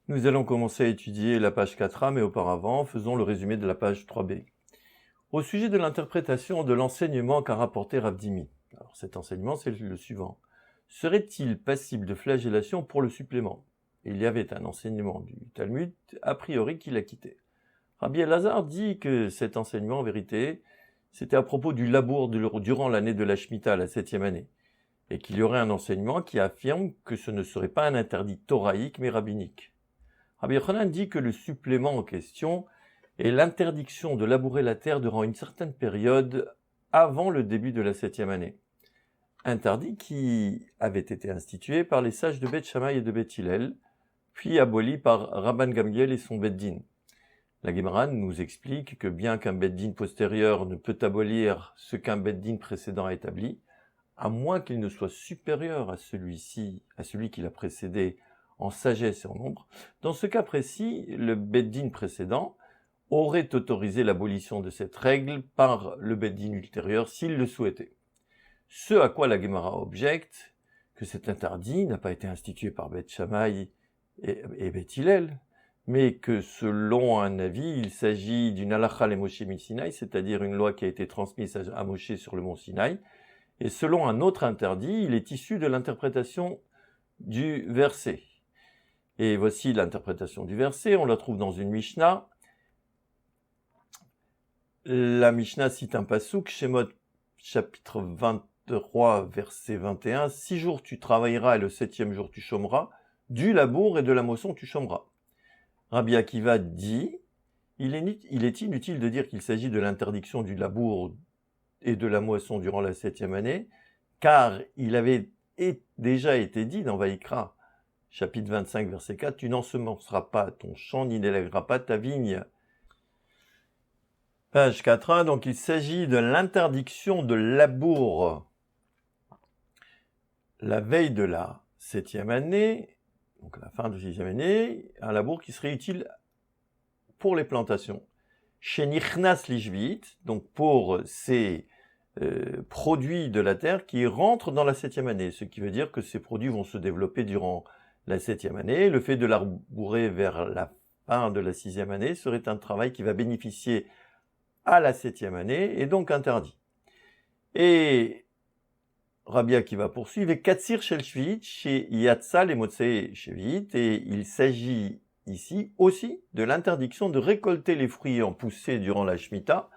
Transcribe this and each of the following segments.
Nous allons commencer à étudier la page 4a, mais auparavant, faisons le résumé de la page 3b. Au sujet de l'interprétation de l'enseignement qu'a rapporté Rav Dimi. Alors cet enseignement, c'est le suivant. Serait-il passible de flagellation pour le supplément? Il y avait un enseignement du Talmud, a priori, qu'il a quitté. Rabbi Elazar dit que cet enseignement, en vérité, c'était à propos du labour durant l'année de la Shemitah, la 7e année, et qu'il y aurait un enseignement qui affirme que ce ne serait pas un interdit thoraïque, mais rabbinique. Rabbi Yochanan dit que le supplément en question est l'interdiction de labourer la terre durant une certaine période avant le début de la 7e année. Interdit qui avait été institué par les sages de Beth Shammai et de Beth Hillel, puis aboli par Rabban Gamliel et son Beth Din. La Gemara nous explique que bien qu'un Beth Din postérieur ne peut abolir ce qu'un Beth Din précédent a établi, à moins qu'il ne soit supérieur à celui qui l'a précédé en sagesse et en nombre, dans ce cas précis, le Beth Din précédent aurait autorisé l'abolition de cette règle par le Beth Din ultérieur s'il le souhaitait. Ce à quoi la Gemara objecte que cet interdit n'a pas été institué par Beth Shammai et Beth Hillel, mais que selon un avis, il s'agit d'une halakha le Moshe Sinaï, c'est-à-dire une loi qui a été transmise à Moshe sur le mont Sinaï, et selon un autre interdit, il est issu de l'interprétation du verset. Et voici l'interprétation du verset, on la trouve dans une Mishnah. La Mishnah cite un pasuk, Shemot chapitre 23, verset 21, « 6 jours tu travailleras et le 7e jour tu chômeras, du labour et de la moisson tu chômeras. » Rabbi Akiva dit, il est inutile de dire qu'il s'agit de l'interdiction du labour et de la moisson durant la 7e année, car il avait déjà été dit dans Vaïkra, chapitre 25, verset 4, « Tu n'ensemenceras pas ton champ, ni n'élèveras pas ta vigne. » Page 4a, donc il s'agit de l'interdiction de labour la veille de la 7e année, donc la fin de la 6e année, un labour qui serait utile pour les plantations. Chez Nichnas Lishvit, donc pour ces produits de la terre qui rentrent dans la 7e année, ce qui veut dire que ces produits vont se développer durant la 7e année. Le fait de labourer vers la fin de la 6e année serait un travail qui va bénéficier à la 7e année et donc interdit. Et Rabbi Akiva poursuit, et Katsir Shel Shvit, chez Yatsa les Motsei Shvit, et il s'agit ici aussi de l'interdiction de récolter les fruits en poussée durant la Shemitah,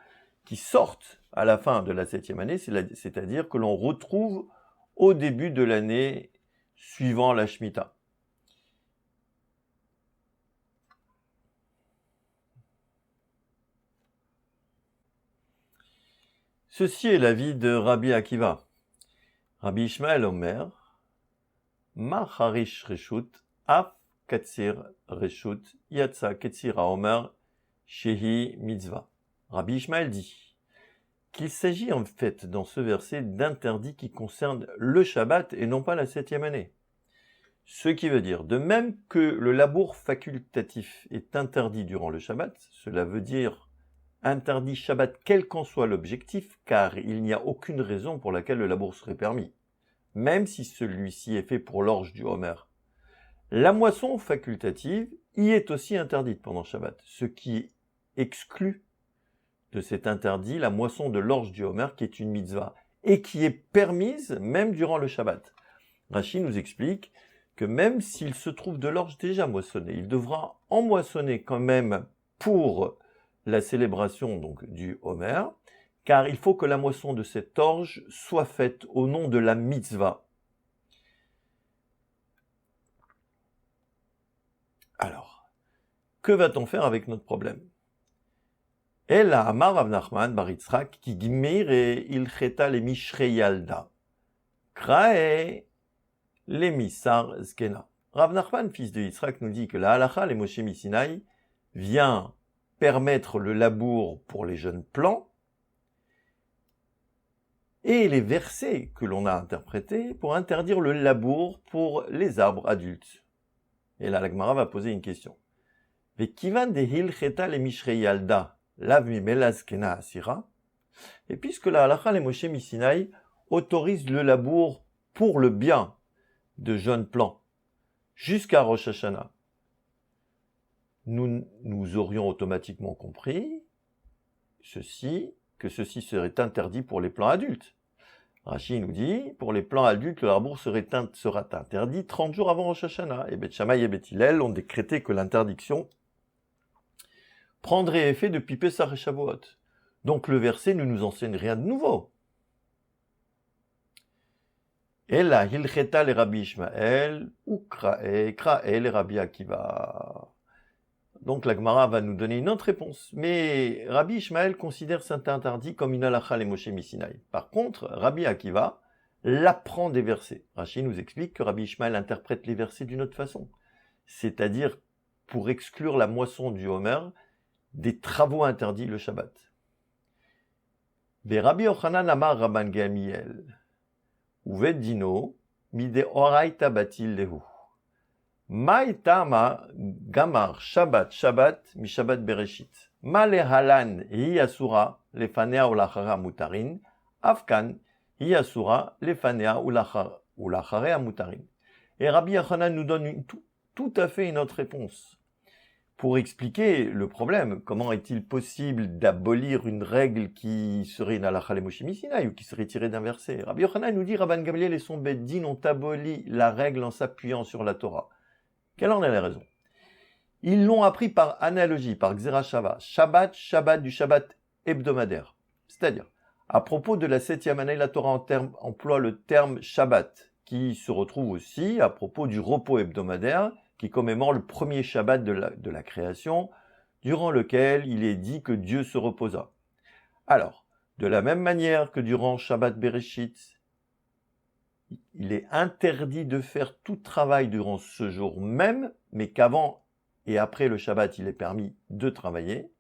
qui sortent à la fin de la 7e année, c'est-à-dire que l'on retrouve au début de l'année suivant la Shemitah. Ceci est l'avis de Rabbi Akiva. Rabbi Ishmael Omer, Ma Harish Reshut, Af Katsir Reshut, Yatsa Katsira Omer, Shehi Mitzvah. Rabbi Ishmael dit qu'il s'agit en fait dans ce verset d'interdit qui concerne le Shabbat et non pas la 7e année. Ce qui veut dire, de même que le labour facultatif est interdit durant le Shabbat, cela veut dire interdit Shabbat quel qu'en soit l'objectif, car il n'y a aucune raison pour laquelle le labour serait permis, même si celui-ci est fait pour l'orge du Homer. La moisson facultative y est aussi interdite pendant Shabbat, ce qui exclut de cet interdit la moisson de l'orge du Homer, qui est une mitzvah, et qui est permise même durant le Shabbat. Rashi nous explique que même s'il se trouve de l'orge déjà moissonnée, il devra en moissonner quand même pour la célébration donc du Homer, car il faut que la moisson de cette orge soit faite au nom de la mitzvah. Alors, que va-t-on faire avec notre problème? Ela amar Rav Nachman bar Yitzhak ki gimir et ilcheta le mishrei yalda. Krae le misar zkena. Rav Nachman, fils de Yitzhak, nous dit que la halakha le Moshe Sinaï vient permettre le labour pour les jeunes plants, et les versets que l'on a interprétés pour interdire le labour pour les arbres adultes. Et là, la Gemara va poser une question. Vekivan de hilcheta le mishrei yalda lav mimela zkena asira. Et puisque la halakha le Moshe Sinaï autorise le labour pour le bien de jeunes plants jusqu'à Rosh Hashanah, nous aurions automatiquement compris que ceci serait interdit pour les plants adultes. Rashi nous dit, pour les plants adultes, le labour sera interdit 30 jours avant Rosh Hashanah. Et Beth Shammai et Beth Hillel ont décrété que l'interdiction prendrait effet depuis Pessah et Shavuot. Donc le verset ne nous enseigne rien de nouveau. Ella hilcheta le Rabbi Ishmael ou krae le Rabbi Akiva. Donc la Gemara va nous donner une autre réponse. Mais Rabbi Ishmael considère cet interdit comme une halakha les Moshe Misinaï. Par contre, Rabbi Akiva l'apprend des versets. Rashi nous explique que Rabbi Ishmael interprète les versets d'une autre façon. C'est-à-dire pour exclure la moisson du Homer des travaux interdits le Shabbat. Ve Rabbi Yochanan amar Rabban Gamiel. Uvet dino mide oraita batil lehu. Maïtama gamar Shabbat mi Shabbat bereshit. Ma lehalan hi asura lefanea ulacharea mutarin. Afkan hi asura lefanea ulacharea mutarin. Et Rabbi Yochanan nous donne tout à fait une autre réponse. Pour expliquer le problème, comment est-il possible d'abolir une règle qui serait une halakha le Moshe Misinaï ou qui serait tirée d'un verset? Rabbi Yochanan nous dit, Rabban Gamliel et son Beth Din ont aboli la règle en s'appuyant sur la Torah. Quelle en est la raison? Ils l'ont appris par analogie, par Xera Shava, Shabbat du Shabbat hebdomadaire. C'est-à-dire, à propos de la 7e année, la Torah emploie le terme Shabbat, qui se retrouve aussi à propos du repos hebdomadaire, qui commémore le premier Shabbat de la création, durant lequel il est dit que Dieu se reposa. Alors, de la même manière que durant Shabbat Bereshit, il est interdit de faire tout travail durant ce jour même, mais qu'avant et après le Shabbat, il est permis de travailler.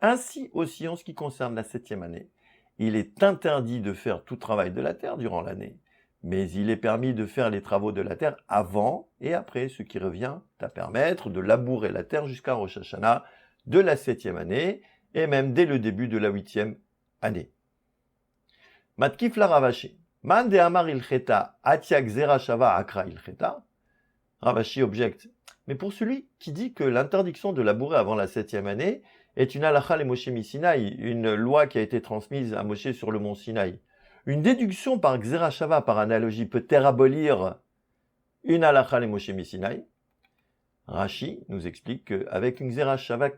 Ainsi aussi, en ce qui concerne la 7e année, il est interdit de faire tout travail de la terre durant l'année, mais il est permis de faire les travaux de la terre avant et après, ce qui revient à permettre de labourer la terre jusqu'à Rosh Hashanah de la 7e année et même dès le début de la 8e année. Matkif la Ravashi. Man de Amar ilcheta atia gzera shava akra ilcheta. Ravashi objecte. Mais pour celui qui dit que l'interdiction de labourer avant la 7e année est une halakha le Moshe Misinaï, une loi qui a été transmise à Moshe sur le mont Sinaï, une déduction par Xera Shava, par analogie, peut-elle abolir une halakha le Moshe Misinaï? Rashi nous explique qu'avec une Xera Shava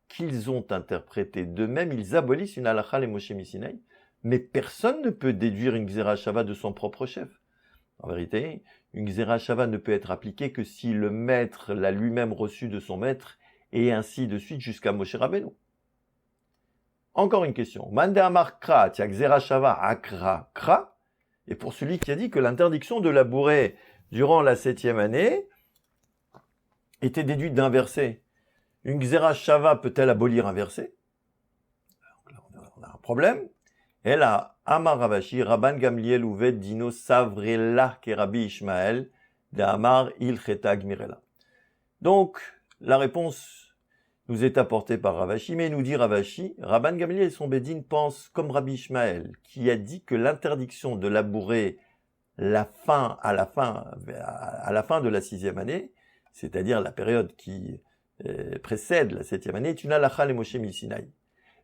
qu'ils ont interprétée d'eux-mêmes, ils abolissent une halakha le Moshe Misinaï, mais personne ne peut déduire une Xera Shava de son propre chef. En vérité, une Xera Shava ne peut être appliquée que si le maître l'a lui-même reçue de son maître, et ainsi de suite jusqu'à Moshe Rabbeinu. Encore une question. Mande amar kra, tia Xera Shava akra kra. Et pour celui qui a dit que l'interdiction de labourer durant la 7e année était déduite d'un verset. Une Xera Shava peut-elle abolir un verset? Donc là, on a un problème. Et là, Amar Ravashi, Rabban Gamliel uvet dino savrela ke Rabbi Ishmael, de Amar ilcheta gmirela. Donc, la réponse nous est apportée par Ravashi, mais nous dit Ravashi, Rabban Gamliel et son Bédine pensent comme Rabbi Ishmael, qui a dit que l'interdiction de labourer à la fin de la 6e année, c'est-à-dire la période qui précède la 7e année, est une halakha le Moshe Misinaï.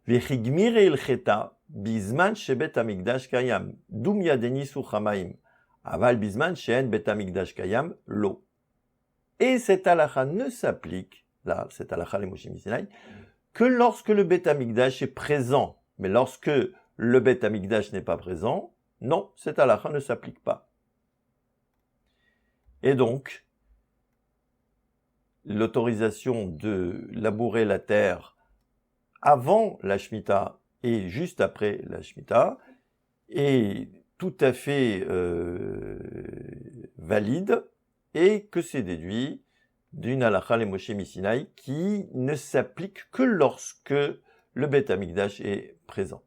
Vechigmire ilcheta bizman shebet amigdash kayam dum yadeni suchamaim aval bizman sheen bet amigdash kayam lo. Et cette halakha ne s'applique, là, cette halakha le Moshe Misinaï, que lorsque le Bet Amikdash est présent. Mais lorsque le Bet Amikdash n'est pas présent, non, cette halakha ne s'applique pas. Et donc, l'autorisation de labourer la terre avant la Shemitah et juste après la Shemitah est tout à fait valide, et que c'est déduit d'une halakha le Moshe Misinaï qui ne s'applique que lorsque le Bet Amikdash est présent.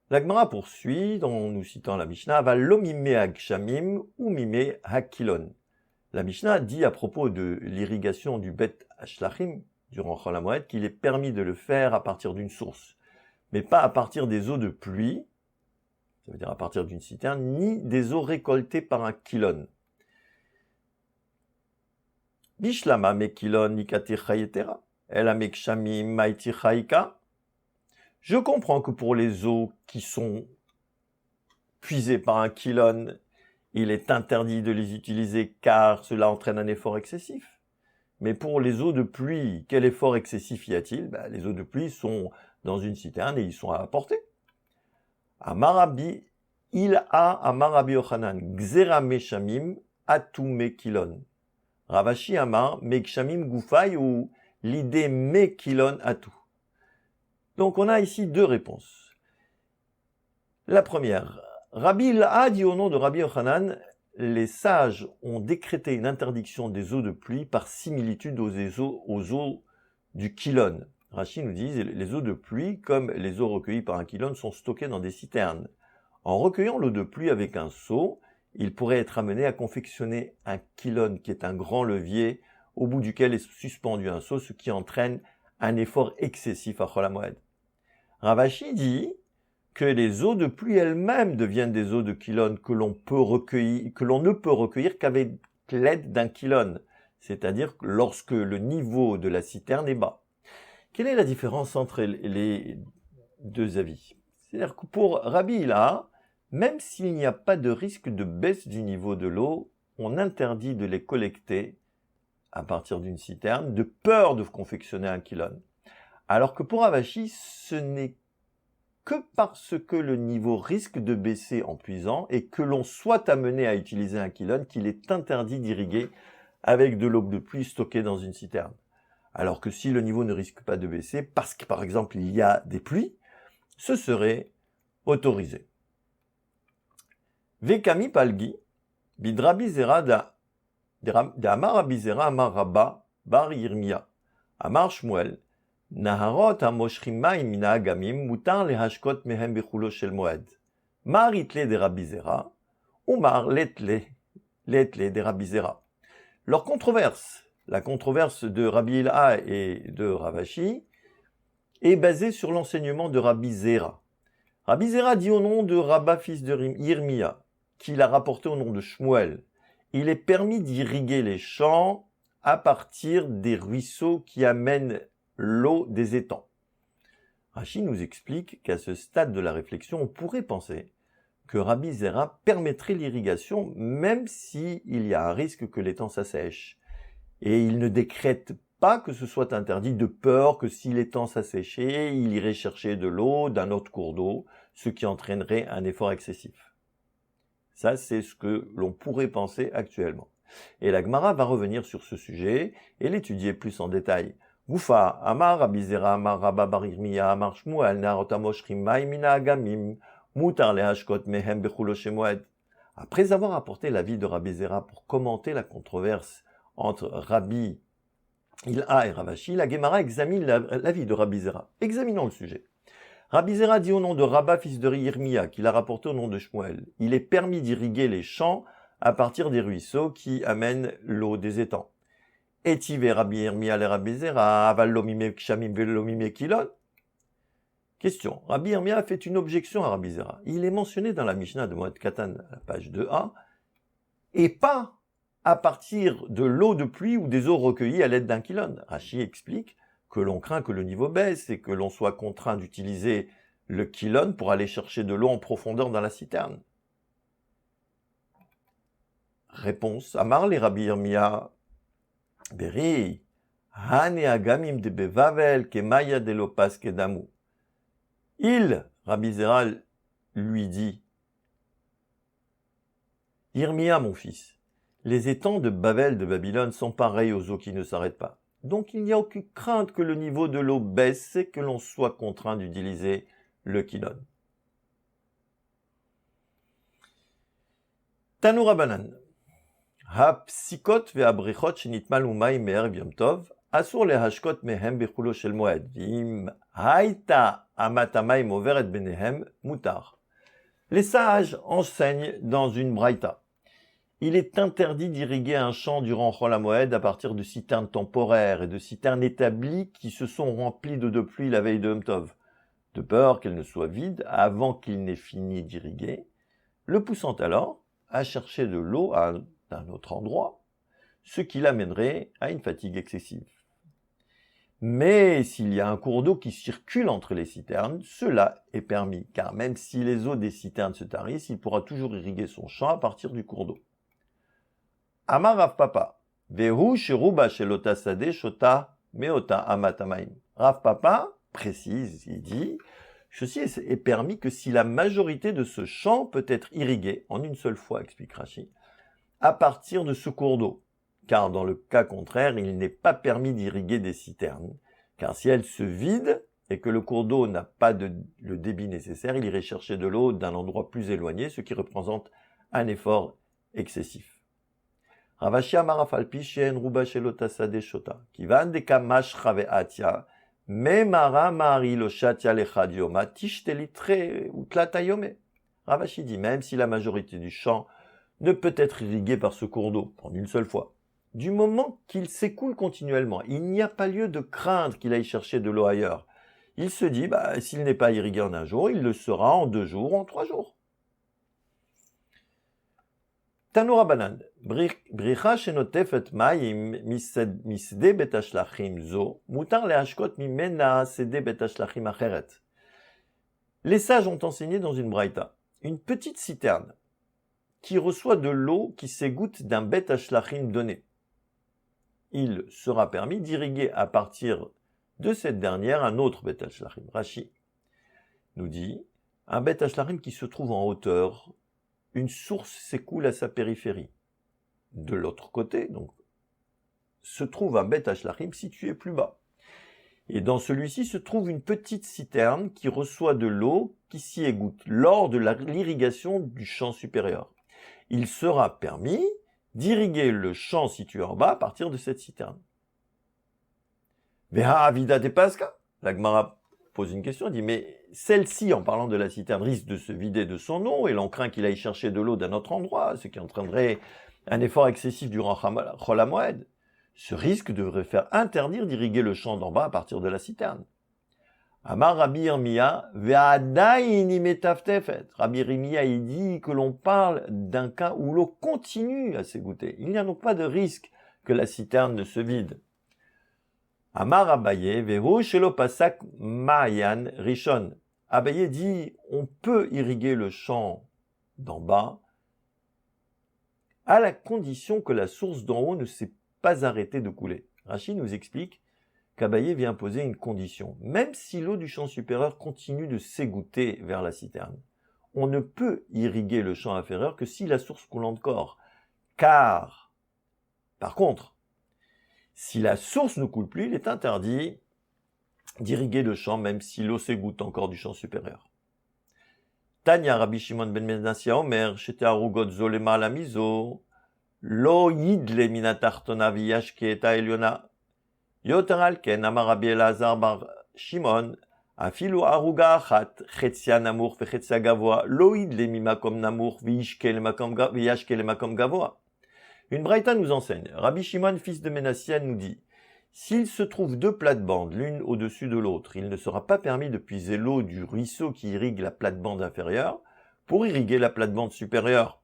La Gemara poursuit en nous citant la Mishnah, va l'omime hagshamim ou mime hakilon. La Mishnah dit à propos de l'irrigation du Bet Hashlachim durant Chol HaMoed qu'il est permis de le faire à partir d'une source, mais pas à partir des eaux de pluie, ça veut dire à partir d'une citerne, ni des eaux récoltées par un kilon. Bishlama mekilon nikatichayetera, el amekshamim maitichaika. Je comprends que pour les eaux qui sont puisées par un kilon, il est interdit de les utiliser car cela entraîne un effort excessif. Mais pour les eaux de pluie, quel effort excessif y a-t-il? Les eaux de pluie sont dans une citerne et ils sont à apporter. Amarabi, il a Amarabi Yochanan, Gzera Meshamim, Atume Kilon. Ravashi Amar, Mekshamim Gufay ou l'idée Mekilon Atu. Donc on a ici deux réponses. La première, Rabbi Ilha dit au nom de Rabbi Yochanan, les sages ont décrété une interdiction des eaux de pluie par similitude aux eaux du kilon. Rashi nous dit, les eaux de pluie, comme les eaux recueillies par un kilon, sont stockées dans des citernes. En recueillant l'eau de pluie avec un seau, il pourrait être amené à confectionner un kilon, qui est un grand levier, au bout duquel est suspendu un seau, ce qui entraîne un effort excessif à Chol HaMoed. Ravashi dit que les eaux de pluie elles-mêmes deviennent des eaux de kilon que l'on ne peut recueillir qu'avec l'aide d'un kilon, c'est-à-dire lorsque le niveau de la citerne est bas. Quelle est la différence entre les deux avis? C'est-à-dire que pour Rabbi Ilha, même s'il n'y a pas de risque de baisse du niveau de l'eau, on interdit de les collecter à partir d'une citerne, de peur de confectionner un kilon. Alors que pour Ravashi, ce n'est que parce que le niveau risque de baisser en puisant et que l'on soit amené à utiliser un kilon qu'il est interdit d'irriguer avec de l'eau de pluie stockée dans une citerne. Alors que si le niveau ne risque pas de baisser, parce que par exemple il y a des pluies, ce serait autorisé. Vekami palgi, bidrabi zera da amar abizera amar rabba bar Yirmia, amar Shmuel, naharot hamoshrim mayim min haagamim mutar lehashkot mehem bechulo shel moed. Mar itle de Rabbi Zera, ou mar letle de Rabbi Zera. Leur controverse, la controverse de Rabbi Ilha et de Ravashi, est basée sur l'enseignement de Rabbi Zera. Rabbi Zera dit au nom de Rabba, fils de Yirmia, qu'il a rapporté au nom de Shmuel, il est permis d'irriguer les champs à partir des ruisseaux qui amènent l'eau des étangs. Rashi nous explique qu'à ce stade de la réflexion, on pourrait penser que Rabbi Zera permettrait l'irrigation même s'il y a un risque que l'étang s'assèche. Et il ne décrète pas que ce soit interdit de peur que si l'étang s'asséchait, il irait chercher de l'eau d'un autre cours d'eau, ce qui entraînerait un effort excessif. Ça, c'est ce que l'on pourrait penser actuellement. Et la Gemara va revenir sur ce sujet et l'étudier plus en détail. Goufa, Amar Rabbi Zera, Amar Rabba bar Yirmia, Amar Shmuel, Narot hamoshrim mayim min haagamim, mutar lehashkot mehem bechulo shel moed. Après avoir apporté l'avis de Rabbi Zera pour commenter la controverse entre Rabbi Ilha et Ravashi, la Gemara examine l'avis de Rabbi Zera. Examinons le sujet. Rabbi Zera dit au nom de Rabba, fils de Yirmia, qu'il a rapporté au nom de Shmuel, il est permis d'irriguer les champs à partir des ruisseaux qui amènent l'eau des étangs. Etive Rabbi Yirmia le Rabbi Zera, aval lo mime kshamim velo mime kilon. Question. Rabbi Yirmia a fait une objection à Rabbi Zera. Il est mentionné dans la Mishnah de Moed Katan, à la page 2a, et pas à partir de l'eau de pluie ou des eaux recueillies à l'aide d'un kilon. Rashi explique que l'on craint que le niveau baisse et que l'on soit contraint d'utiliser le kilon pour aller chercher de l'eau en profondeur dans la citerne. Réponse. Amar le Rabbi Yirmia, Beri, Hane agamim de bevavel kemaya de lopas kedamu. Il, Rabbi Zera, lui dit, Yirmia, mon fils, les étangs de Bavel de Babylone sont pareils aux eaux qui ne s'arrêtent pas. Donc il n'y a aucune crainte que le niveau de l'eau baisse et que l'on soit contraint d'utiliser le kilon. Tanu Rabbanan. Hapsikot ve'abrichot shenitmal umayim me'erev yom tov, asur lehashkot mehem bechulo shel moed, v'im haïta amat hamayim overet benehem mutar. Les sages enseignent dans une braïta. Il est interdit d'irriguer un champ durant Chol HaMoed à partir de citernes temporaires et de citernes établies qui se sont remplies d'eau de pluie la veille de Yom Tov, de peur qu'elles ne soient vides avant qu'il n'ait fini d'irriguer, le poussant alors à chercher de l'eau à un autre endroit, ce qui l'amènerait à une fatigue excessive. Mais s'il y a un cours d'eau qui circule entre les citernes, cela est permis, car même si les eaux des citernes se tarissent, il pourra toujours irriguer son champ à partir du cours d'eau. Amar Rav Papa, Vehu sheruba shelota sade shota meota amatamaim. Rav Papa précise, il dit, ceci est permis que si la majorité de ce champ peut être irrigué en une seule fois, explique Rashi, à partir de ce cours d'eau. Car dans le cas contraire, il n'est pas permis d'irriguer des citernes, car si elles se vident et que le cours d'eau n'a pas le débit nécessaire, il irait chercher de l'eau d'un endroit plus éloigné, ce qui représente un effort excessif. Ravashi amar af al pi she'en ruba shelo tasade shota, kivan deka mashcha ve'atia, me mara mari lo shatia lechad yoma, tishtelitre utlata yome. Ravashi dit, même si la majorité du champ ne peut être irrigué par ce cours d'eau en une seule fois, du moment qu'il s'écoule continuellement, il n'y a pas lieu de craindre qu'il aille chercher de l'eau ailleurs. Il se dit, s'il n'est pas irrigué en un jour, il le sera en 2 jours, en 3 jours. Tanoura Banan, bricha shenotefet mayim misde betashlachim zo, mutar leashkot mimena sede betashlachim acheret. Les sages ont enseigné dans une braïta, une petite citerne qui reçoit de l'eau qui s'égoutte d'un bet hashlachim donné. Il sera permis d'irriguer à partir de cette dernière un autre bet hashlachim. Rashi nous dit, un bet hashlachim qui se trouve en hauteur, une source s'écoule à sa périphérie. De l'autre côté, donc, se trouve un bet hashlachim situé plus bas. Et dans celui-ci se trouve une petite citerne qui reçoit de l'eau qui s'y égoutte lors de l'irrigation du champ supérieur. Il sera permis d'irriguer le champ situé en bas à partir de cette citerne. Veha avida de Pascha, la Gemara pose une question, elle dit, mais celle-ci, en parlant de la citerne, risque de se vider de son eau, et l'on craint qu'il aille chercher de l'eau d'un autre endroit, ce qui entraînerait un effort excessif durant Chol HaMoed. Ce risque devrait faire interdire d'irriguer le champ d'en bas à partir de la citerne. Amar Rabbi Yirmiya, ve'adayin imetaftefet. Rabbi Yirmiya, il dit que l'on parle d'un cas où l'eau continue à s'égoutter. Il n'y a donc pas de risque que la citerne ne se vide. Amar Abaye, ve'hu shelo pasak ma'ayan rishon. Abaye dit, on peut irriguer le champ d'en bas à la condition que la source d'en haut ne s'est pas arrêtée de couler. Rashi nous explique qu'Abaye vient poser une condition. Même si l'eau du champ supérieur continue de s'égoutter vers la citerne, on ne peut irriguer le champ inférieur que si la source coule encore. Car, par contre, si la source ne coule plus, il est interdit d'irriguer le champ même si l'eau s'égoutte encore du champ supérieur. Tanya Rabbi Shimon ben Menassia Omer, shete arugot zo lemala mizo, lo yidle minatartona viyashke eta eliona. Yoter al ken amar Rabbi Elazar bar Shimon, afilu aruga achat, chetzia namour vechetzia gavoa, lo yidle mimakom namour viyashke lemakom gavoa. Une braïta nous enseigne, Rabbi Shimon, fils de Menassia, nous dit, s'il se trouve 2 plates-bandes l'une au-dessus de l'autre, il ne sera pas permis de puiser l'eau du ruisseau qui irrigue la plate-bande inférieure pour irriguer la plate-bande supérieure.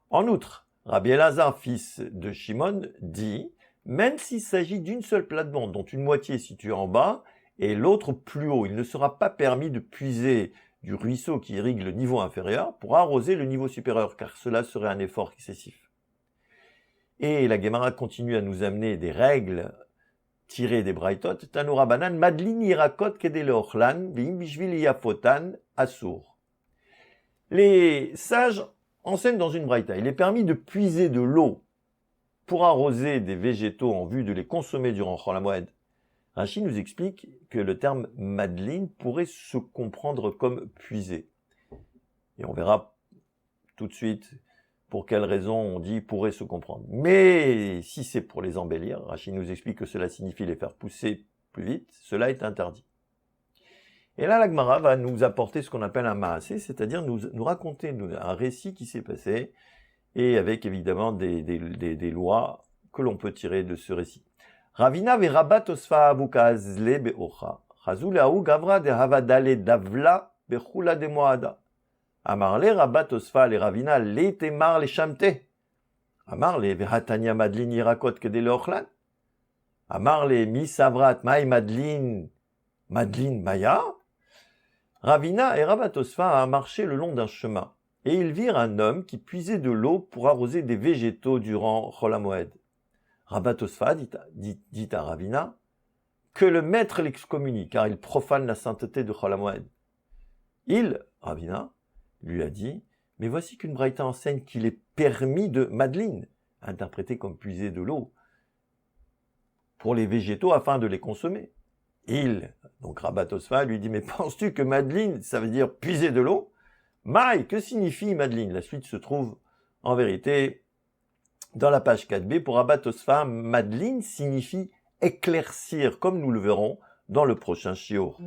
En outre, Rabbi Elazar, fils de Shimon, dit, même s'il s'agit d'une seule plate-bande dont une moitié est située en bas et l'autre plus haut, il ne sera pas permis de puiser du ruisseau qui irrigue le niveau inférieur pour arroser le niveau supérieur, car cela serait un effort excessif. Et la Gemara continue à nous amener des règles tirées des Braïtot. Tanoura Banan, Madlin Yirakot Kedele Ochlan, Vim Bishvil Yafotan, Assour. Les sages enseignent dans une Braïta. Il est permis de puiser de l'eau pour arroser des végétaux en vue de les consommer durant Chol HaMoed. Rashi nous explique que le terme Madlin pourrait se comprendre comme puiser. Et on verra tout de suite pour quelles raisons on dit pourrait se comprendre. Mais si c'est pour les embellir, Rashi nous explique que cela signifie les faire pousser plus vite, cela est interdit. Et là, la Gemara va nous apporter ce qu'on appelle un maasé, c'est-à-dire nous raconter un récit qui s'est passé, et avec évidemment des lois que l'on peut tirer de ce récit. Ravina ve rabat osfa avukazle beocha, chazou leaou gavra de havadale davla bechula de moada. Amarle rabat osfa le ravina le temar le shamte. Amarle, vehatania madlin yirakot kedele ochlan. Amarle, mi savrat mai madlin maya. Ravina et Rabatosfa a marché le long d'un chemin, et ils virent un homme qui puisait de l'eau pour arroser des végétaux durant Chol HaMoed. Rabatosfa dit à Ravina que le maître l'excommunie, car il profane la sainteté de Chol HaMoed. Ravina, lui a dit, mais voici qu'une braïta enseigne qu'il est permis de madline, interprété comme puiser de l'eau, pour les végétaux afin de les consommer. Donc Rabatosfa lui dit, mais penses-tu que madline, ça veut dire puiser de l'eau? Maï, que signifie madline? La suite se trouve en vérité dans la page 4b. Pour Rabatosfa, madline signifie éclaircir, comme nous le verrons dans le prochain shiur.